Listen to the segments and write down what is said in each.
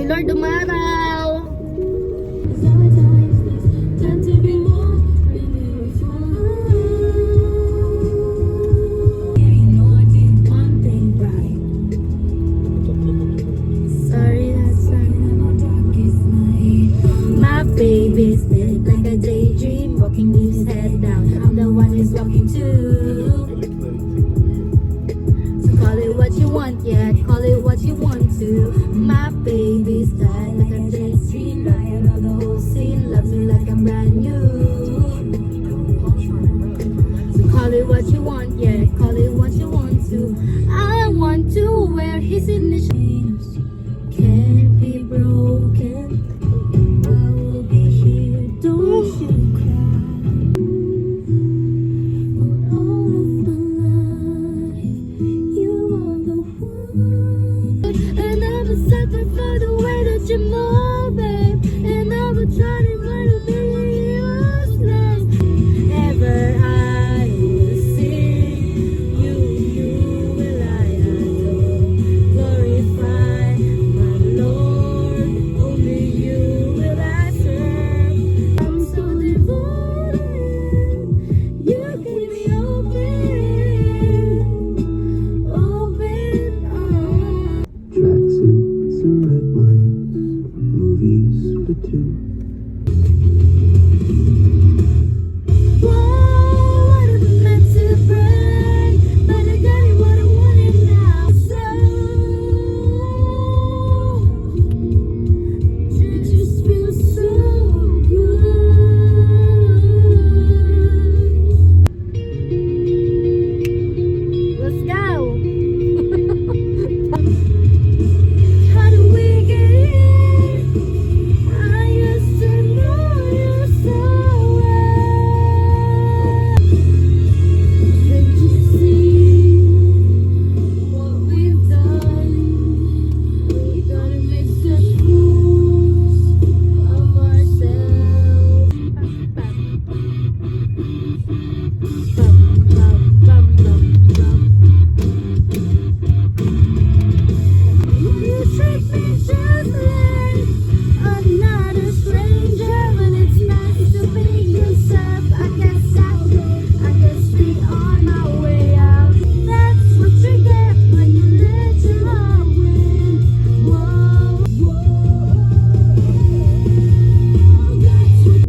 Lord umaraw. Sorry, that's my baby's big like a daydream, walking his head down. I'm the one who's walking too. So call it what you want, yeah, call it what you want to. My baby's tight like a daydream, lying on the whole scene, loves me like I'm brand new. So call it what you want, yeah, call it what you want to. I want to wear his initials. Can't be broken. I will be here. Don't you cry. For all of my life, you are the one. And I will settle for the way that you move, babe. And I will try to run a million useless. Ever I will sing, you will I adore. Glorify my Lord, only you will I serve. I'm so devoted, you keep me open arms. Tracksuits and red wines, movies for two. Whoa, what if I'm meant to break? But I got it what I wanted now. So it just feels so good. Let's go. How do we get here? I used to know you so well. Can't you see what we've done? We gotta make such fools of ourselves. You treat me just like I'm not a stranger, but it's nice to be yourself. I guess be on my way out. That's what you get when you let your heart win. Whoa, that's what.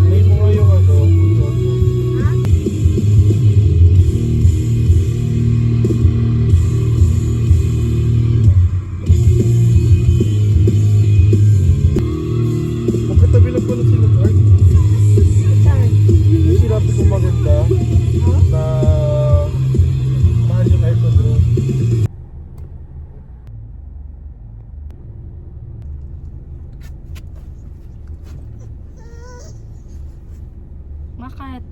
May mo yung ano, magkatabi lang pala sila, Art. Yung sinabi kong maganda na mahal yung iPhone bro. Bakit?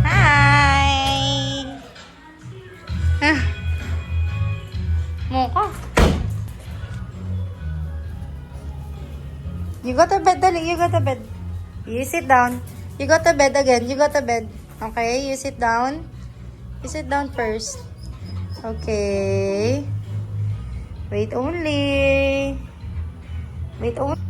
Hi! Mukha. You go to bed, dali. You go to bed. You sit down. You go to bed again. You go to bed. Okay, you sit down. You sit down first. Okay. Wait only. Wait only.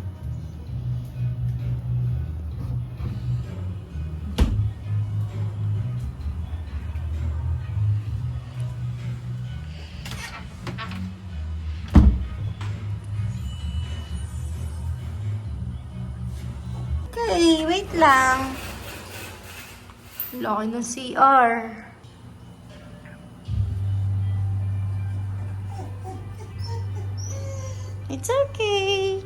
Okay, wait lang. Laki ng CR. It's okay.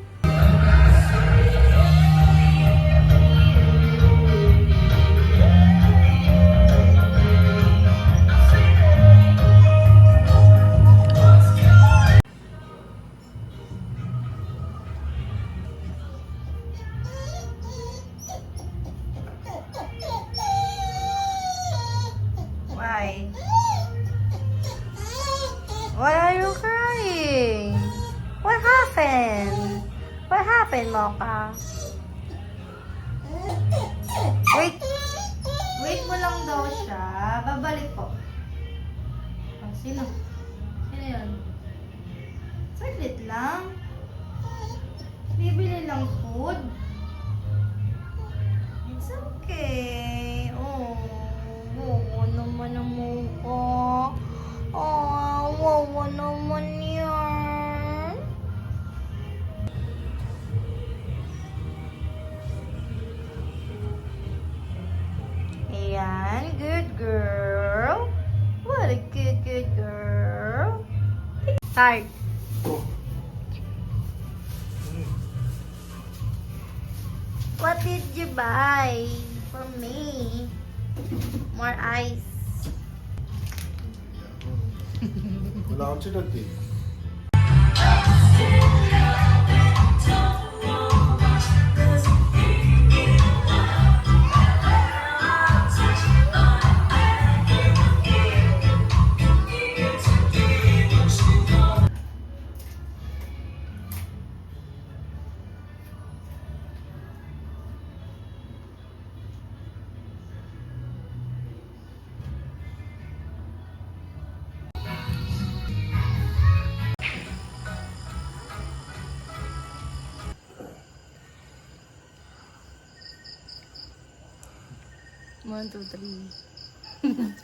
Why? cry? Why are you crying? What happened? What happened, Mocha? Wait. Wait mo lang daw siya. Babalik po. Oh, sino? Sino yun? Saglit lang. Bibili lang food. It's okay. Oh, wow naman ang mukha. Oh, wow naman yan. Ayan, good girl. What a good girl. Start. What did you buy for me? More ice. Wala akong sinag eh. One, two, three.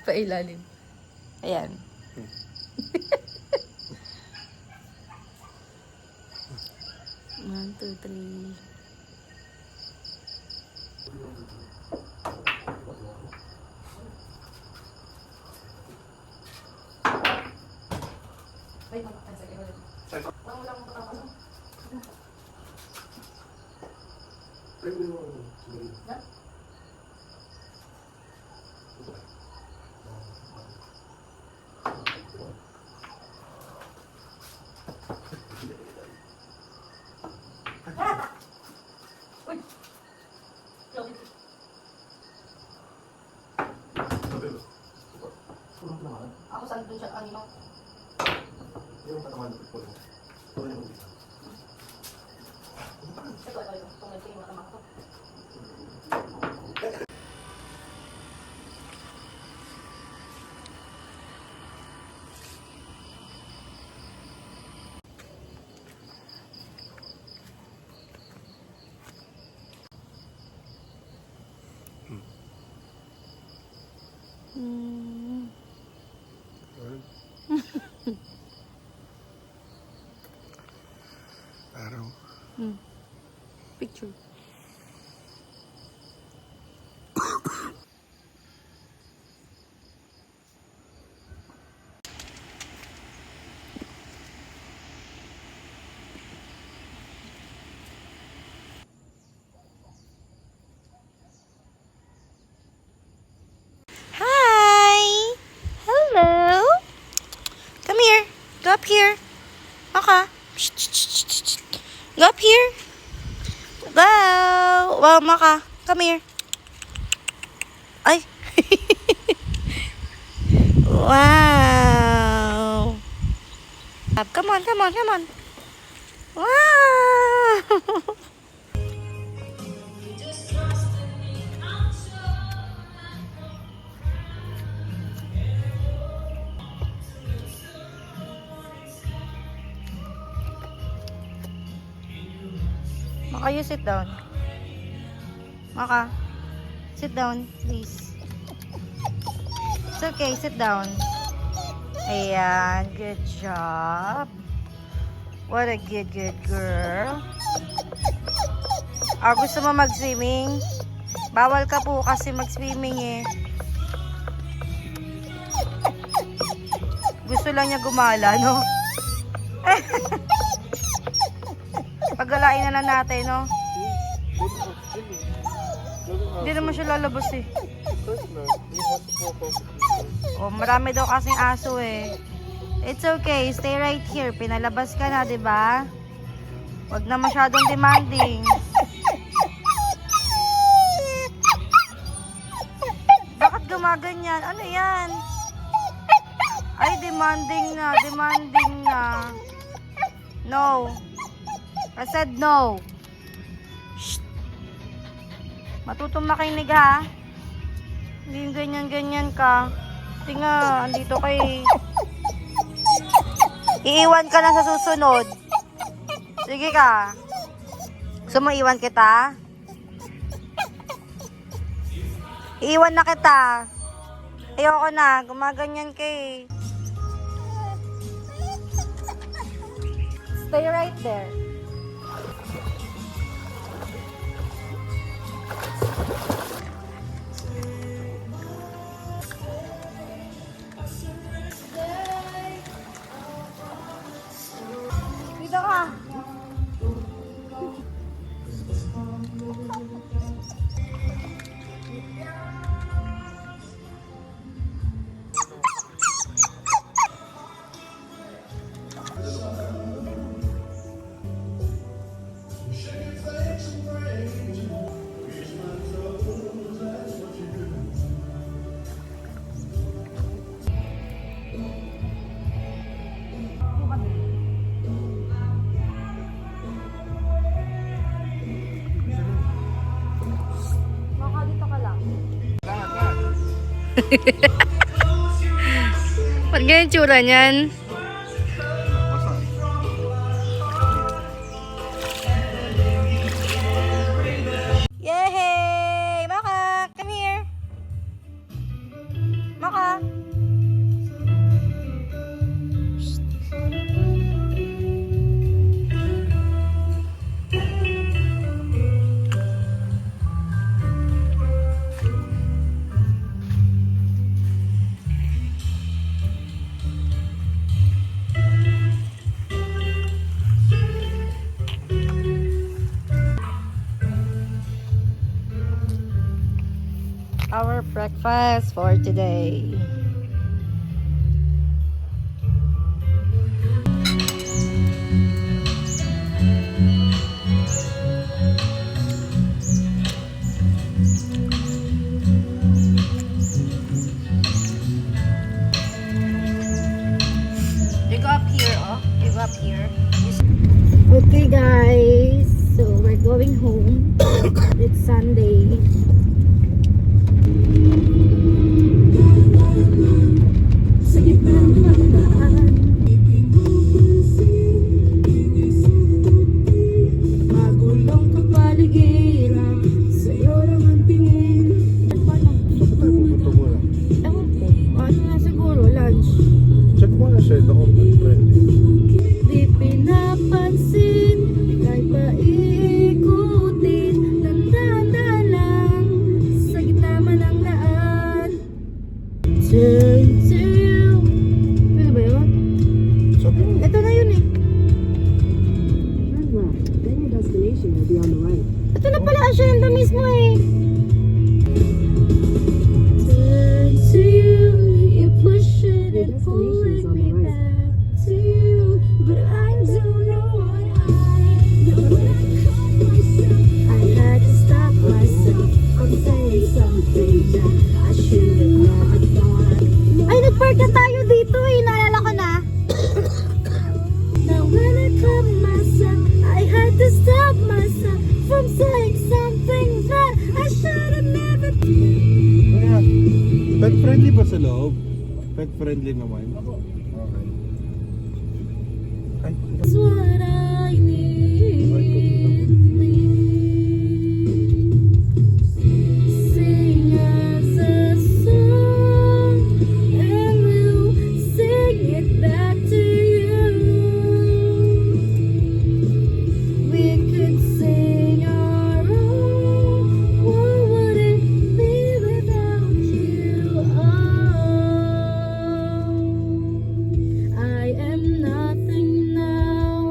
Pailalim. Ayan. One, two, three. Ako saan doon siya kanina? Yung katawan ko po. Ito. Tungod ko yung matamak ko. Araw. Picture. Hi! Hello! Come here. Go up here. Okay. Go up here. Wow! Wow, Maka. Come here. Ay! Wow! Come on. Wow! Maka, you sit down. Maka, sit down, please. It's okay, sit down. Ayan, good job. What a good girl. Gusto mo mag-swimming? Bawal ka po kasi mag-swimming eh. Gusto lang niya gumala, no? Pagalain na lang natin, no? Hindi naman siya lalabas eh. Oh, marami daw kasing aso eh. It's okay, stay right here. Pinalabas ka na, 'di ba? Wag na masyadong demanding. Bakit gumaganyan? Ano 'yan? demanding na, demanding na. No. I said no. Shh. Matutong makinig ha. Hindi ganyan-ganyan ka. Tinga, andito kay... Iiwan ka na sa susunod. Sige ka. Gusto mo iwan kita? Iiwan na kita. Ayoko na. Gumaganyan ka eh. Stay right there. Dito ka. Maka, dito ka lang. Ba't ganyan tsura niyan? Basta. Yay! Maka, come here. Maka. Our breakfast for today. You go up here, oh. You go up here. Okay, guys. So we're going home. It's Sunday. Sa gitna ng pagdaan, magulong kapaligiran, sa'yo lang ang tingin. Ito muna. Ewan ko, ano na siguro, lunch. Check mo na siya. Ako, friendly. Di pinapansin, kahit pa iikutin, tanda lang, sa gitna man ang daan. Turn to you. Ano ba yun? Sabi mo. Ito na yun eh. Turn left, then your destination will be on the right. Ito na pala siya yung mismo eh. Turn to you, you push it and pull it me back to you, but I don't know what I had to stop myself from saying something that I should have never thought. Ay, nag-park na tayo dito eh. Naalala ko na. Now when I caught myself, I had to stop myself from saying something that I should have never. Kaya, pet friendly ba sa loob? Pet friendly naman. Okay. Ay, That's what I need. Sing us a song and we'll sing it back to you. We could sing our own. What would it be without you? Oh, I am nothing now.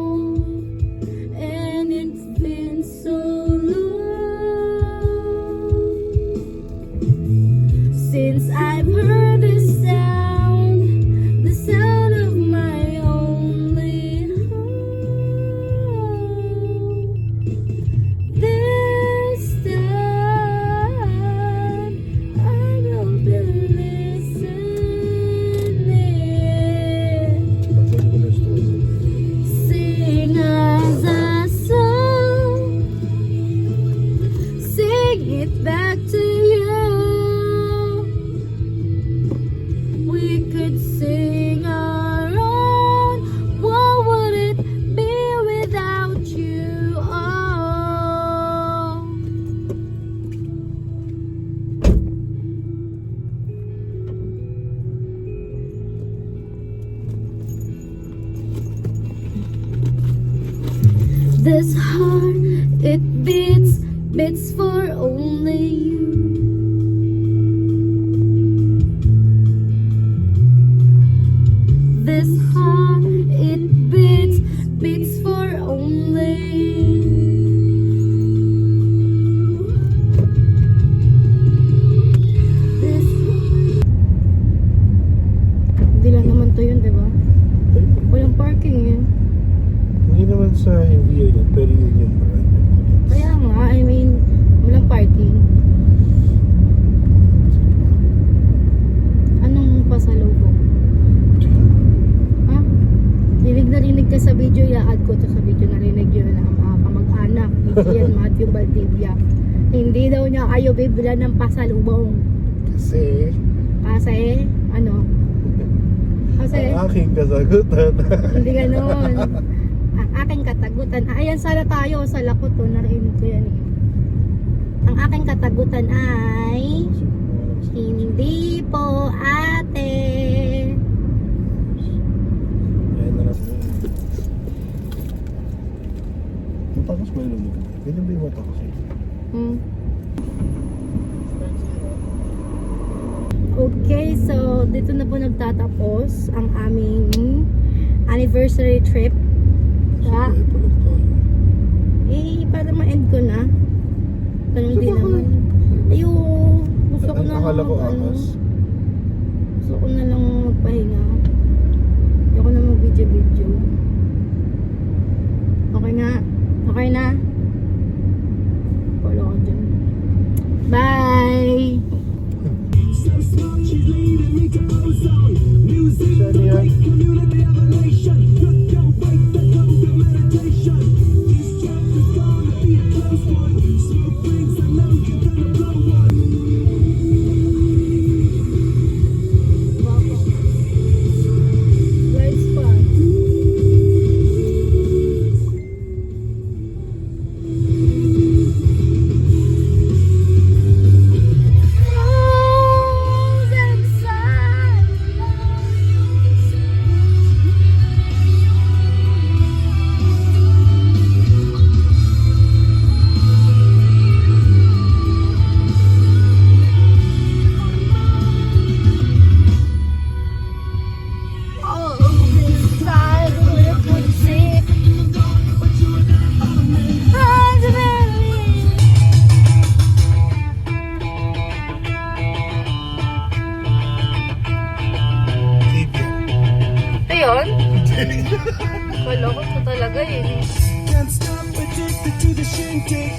This heart, it beats for only you. This heart, it beats for only you. This Hindi lang naman to yun, diba? Walang parking eh. Hindi naman sa hindi yun, pero yun yung brand. Kaya nga, I mean, walang parking. Anong pasalubong? Ha? Rinig na rinig ka sa video, i-add ko to sa video. Narinig yun na ang mga kamag-anak ni Gian Matthew Valdivia. Hindi daw niya ayaw bibila ng pasalubong. Kasi, Kasi, ano? Kasi, ang aking kasagutan. hindi ganon. Ang aking katagutan, ayan sana tayo sa lakot to, narinig ko yan eh. Ang aking katagutan ay hindi po ate. Ayan na lang. Matakos ba yung lumig? Ganyan ba yung matakos eh? Okay, so dito na po nagtatapos ang aming anniversary trip. Sabay pa lang tayo. Para ma-end ko na. Ganun din naman. Ayun, gusto ko na Akala ko ano, angas. gusto ko na lang magpahinga. Ayoko na mag-video-video. Okay na? Okay na? Follow ko dyan. Bye! Siya niya. Bright spot. Ito yun? Kala ko ito talaga eh. Can't stop addicted to the shindig.